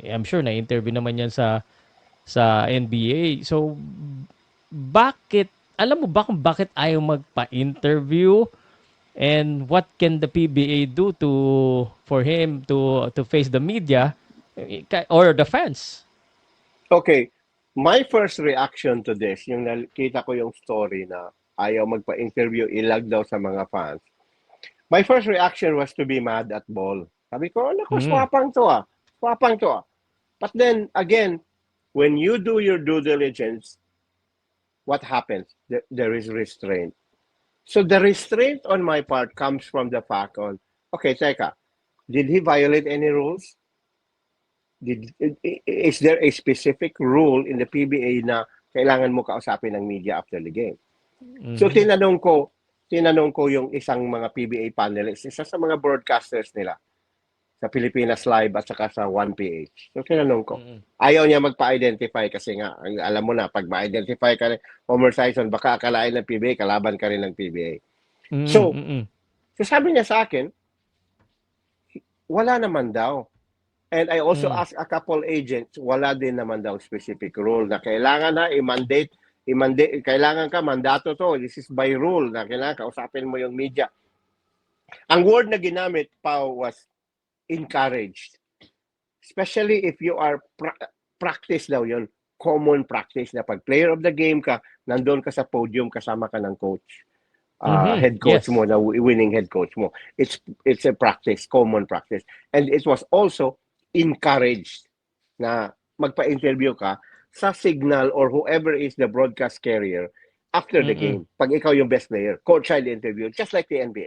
I'm sure na-interview naman yan sa NBA. So, bakit, alam mo ba kung bakit ayaw magpa-interview? And what can the PBA do for him to face the media or the fans? Okay, my first reaction to this, yung nakita ko yung story na ayaw magpa-interview, ilag daw sa mga fans. My first reaction was to be mad at Ball. Sabi ko, naku, Mm. swapang to ah. Swapang to ah. But then, again, when you do your due diligence, what happens? There is restraint. So the restraint on my part comes from the fact on, okay, teka, did he violate any rules? Is there a specific rule in the PBA na kailangan mo kausapin ng media after the game? So Mhm. tinanong ko yung isang mga PBA panelists, isa sa mga broadcasters nila sa Pilipinas Live at saka sa 1PH. So tinanong ko. Mm. Ayaw niya magpa-identify kasi nga, alam mo na, pag ma-identify ka rin, Homer Sison, baka akalain ng PBA, kalaban ka rin ng PBA. Mm. So, Mm. sabi niya sa akin, wala naman daw. And I also Mm. asked a couple agents, wala din naman daw specific rule na kailangan na i-mandate, kailangan ka, mandato to, this is by rule, na kailangan kausapin mo yung media. Ang word na ginamit, Pao, was encouraged. Especially if you are practice daw yun, common practice na pag player of the game ka, nandun ka sa podium, kasama ka ng coach. Mhm. Head coach mo, Yes. na winning head coach mo. It's a practice, common practice. And it was also encouraged na magpa-interview ka sa Signal or whoever is the broadcast carrier after the Mm. game. Pag ikaw yung best player, courtside interview, just like the NBA.